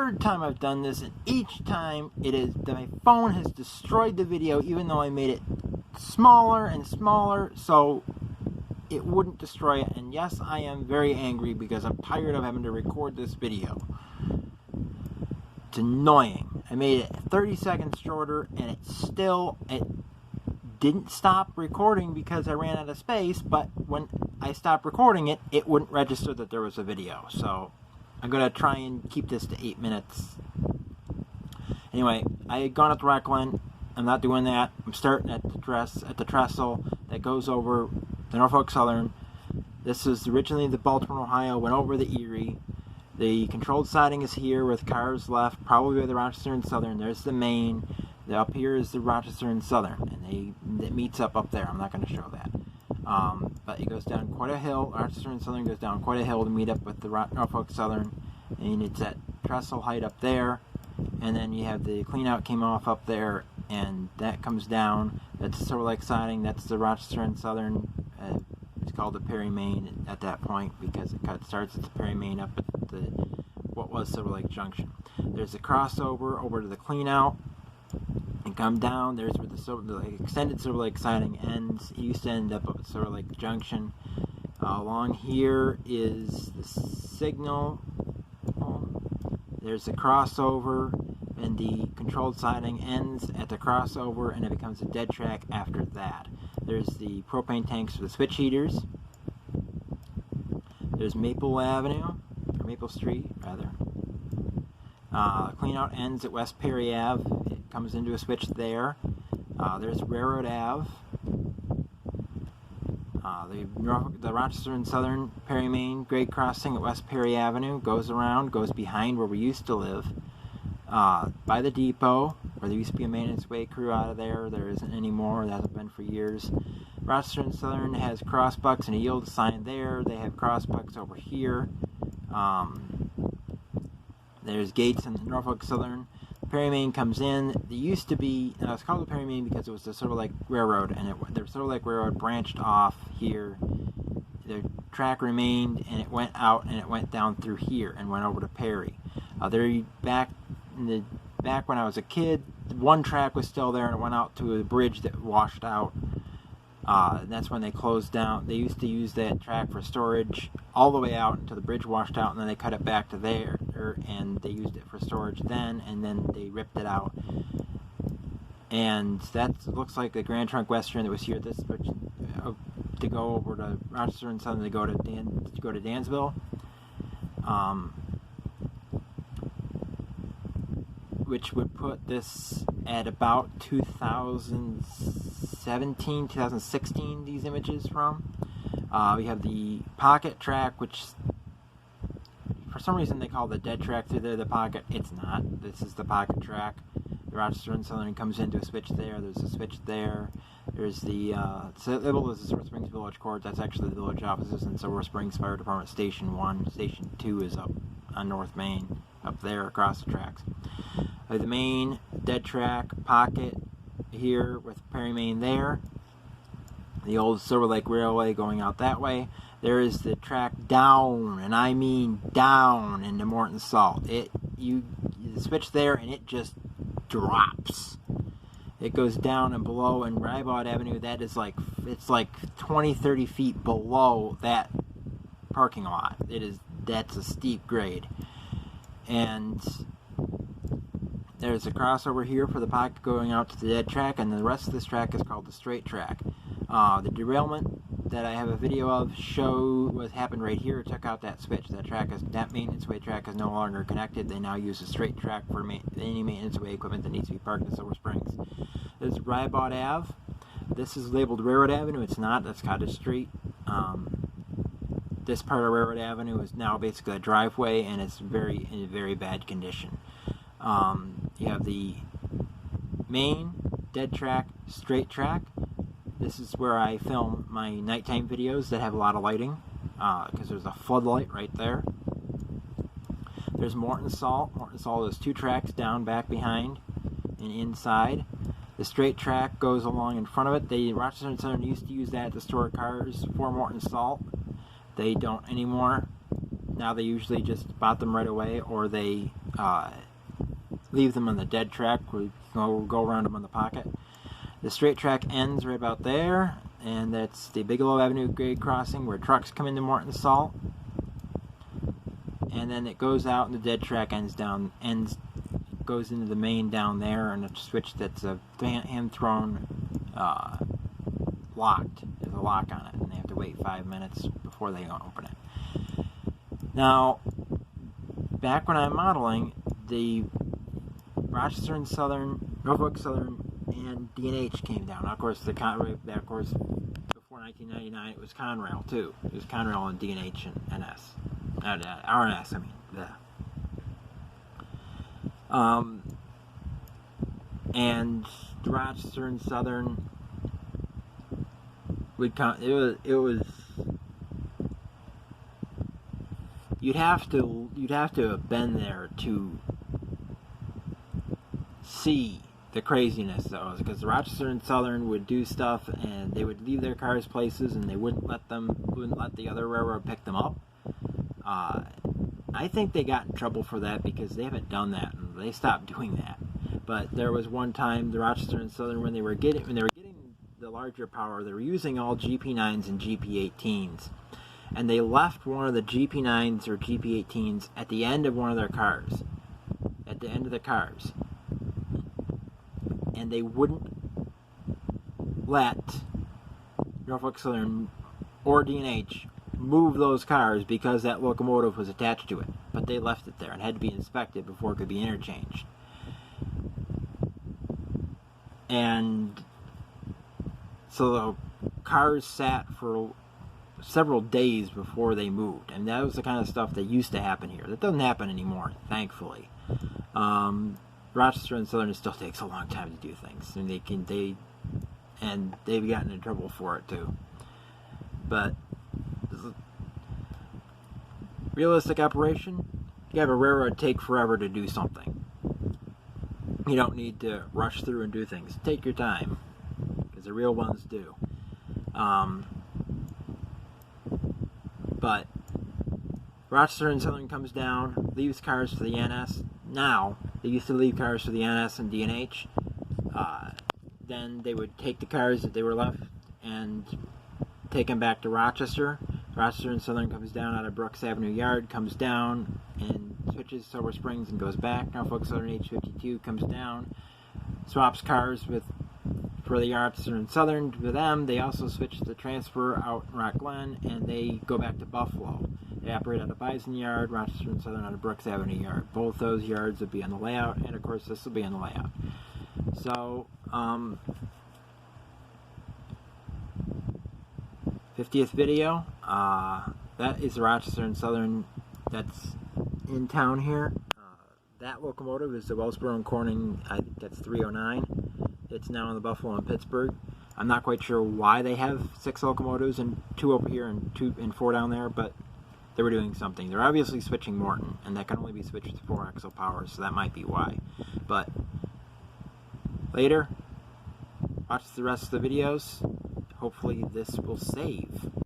third time I've done this, and each time my phone has destroyed the video, even though I made it smaller and smaller so it wouldn't destroy it. And yes, I am very angry because I'm tired of having to record this video. It's annoying. I made it 30 seconds shorter, and it didn't stop recording because I ran out of space, but when I stopped recording it, it wouldn't register that there was a video. So I'm going to try and keep this to 8 minutes. Anyway, I had gone up to Rockland. I'm not doing that. I'm starting at the trestle that goes over the Norfolk Southern. This is originally the Baltimore, Ohio, went over the Erie. The controlled siding is here with cars left, probably by the Rochester and Southern. There's the main. Up here is the Rochester and Southern, and it meets up there. I'm not going to show that. But it goes down quite a hill. Rochester and Southern goes down quite a hill to meet up with the Norfolk Southern, and it's at trestle height up there. And then you have the cleanout came off up there, and that comes down. That's the Silver Lake siding. That's the Rochester and Southern. It's called the Perry Main at that point because it starts at the Perry Main up at what was Silver Lake Junction. There's a crossover over to the cleanout. And come down, there's where the extended Silver Lake siding ends. It used to end up at Silver Lake Junction. Along here is the signal. There's a crossover, and the controlled siding ends at the crossover, and it becomes a dead track after that. There's the propane tanks for the switch heaters. There's Maple Avenue, or Maple Street, rather. Cleanout ends at West Perry Ave. It comes into a switch there. There's Railroad Ave. The Rochester and Southern Perry Main grade crossing at West Perry Avenue goes around, goes behind where we used to live. By the depot, where there used to be a maintenance way crew out of there. There isn't anymore. That hasn't been for years. Rochester and Southern has crossbucks and a yield sign there. They have crossbucks over here. There's gates in Norfolk Southern. Perry Main comes in. There used to be, it's called the Perry Main because it was the Silver Lake Railroad, and the Silver Lake Railroad branched off here. The track remained, and it went out, and it went down through here, and went over to Perry. Back when I was a kid, one track was still there, and it went out to a bridge that washed out. And that's when they closed down. They used to use that track for storage all the way out until the bridge washed out, and then they cut it back to there, and they used it for storage then, and then they ripped it out. And that looks like the Grand Trunk Western that was here. This to go over to Rochester and Southern to go to Dansville. Which would put this at about 2017, 2016, these images from. We have the pocket track, which for some reason they call the dead track through there the pocket. It's not. This is the pocket track. The Rochester and Southern comes into a switch there. There's a switch there. There's the label is the Silver Springs Village Court. That's actually the village offices in Silver Springs Fire Department Station 1. Station 2 is up on North Main, up there across the tracks. The main dead track pocket here with Perry Main there. The old Silver Lake Railway going out that way. There is the track down, and I mean down into Morton Salt. You switch there, and it just drops. It goes down and below, and Ribot Avenue, it's like 20-30 feet below that parking lot. That's a steep grade. And there's a crossover here for the pocket going out to the dead track, and the rest of this track is called the straight track. The derailment that I have a video of show what happened right here. It took out that switch. That maintenance way track is no longer connected. They now use a straight track for any maintenance way equipment that needs to be parked in Silver Springs. There's Ribot Ave. This is labeled Railroad Avenue. It's not. That's Cottage Street. This part of Railroad Avenue is now basically a driveway, and it's in very bad condition. You have the main dead track, straight track. This is where I film my nighttime videos that have a lot of lighting, because there's a floodlight right there. There's Morton Salt. Morton Salt is 2 tracks down, back, behind, and inside. The straight track goes along in front of it. The Rochester and Southern used to use that to store cars for Morton Salt. They don't anymore. Now they usually just bought them right away, or they leave them on the dead track. We'll go around them on the pocket. The straight track ends right about there, and that's the Bigelow Avenue grade crossing where trucks come into Morton Salt. And then it goes out, and the dead track goes into the main down there, and a switch that's a hand-thrown locked. There's a lock on it, and they have to wait 5 minutes before they open it. Now, back when I'm modeling, the Rochester and Southern, Norfolk Southern, and D&H came down. Now, of course, before 1999, it was Conrail too. It was Conrail and D&H and NS, RNS. I mean, and the Rochester and Southern would come. It was. You'd have to have been there to see the craziness that was, because the Rochester and Southern would do stuff, and they would leave their cars places, and they wouldn't let the other railroad pick them up. I think they got in trouble for that because they haven't done that, and they stopped doing that. But there was one time the Rochester and Southern, when they were getting the larger power, they were using all GP9s and GP18s, and they left one of the GP9s or GP18s at the end of one of their cars, at the end of the cars. And they wouldn't let Norfolk Southern or D&H move those cars because that locomotive was attached to it. But they left it there and had to be inspected before it could be interchanged. And so the cars sat for several days before they moved. And that was the kind of stuff that used to happen here. That doesn't happen anymore, thankfully. Rochester and Southern, it still takes a long time to do things, and they've gotten in trouble for it too. But realistic operation, you have a railroad take forever to do something. You don't need to rush through and do things. Take your time, because the real ones do. But Rochester and Southern comes down, leaves cars for the NS. Now, they used to leave cars for the NS and D&H. Then they would take the cars that they were left and take them back to Rochester. Rochester and Southern comes down out of Brooks Avenue Yard, comes down and switches Silver Springs and goes back. Norfolk Southern H52 comes down, swaps cars for the Rochester and Southern with them. They also switch the transfer out in Rock Glen, and they go back to Buffalo. They operate out of Bison Yard, Rochester and Southern out of Brooks Avenue Yard. Both those yards will be on the layout, and of course this will be on the layout. So, 50th video, that is the Rochester and Southern that's in town here. That locomotive is the Wellsboro and Corning, I think that's 309. It's now in the Buffalo and Pittsburgh. I'm not quite sure why they have 6 locomotives and 2 over here and 4 down there, but they were doing something. They're obviously switching Morton, and that can only be switched to 4-axle power, so that might be why. But later, watch the rest of the videos. Hopefully this will save.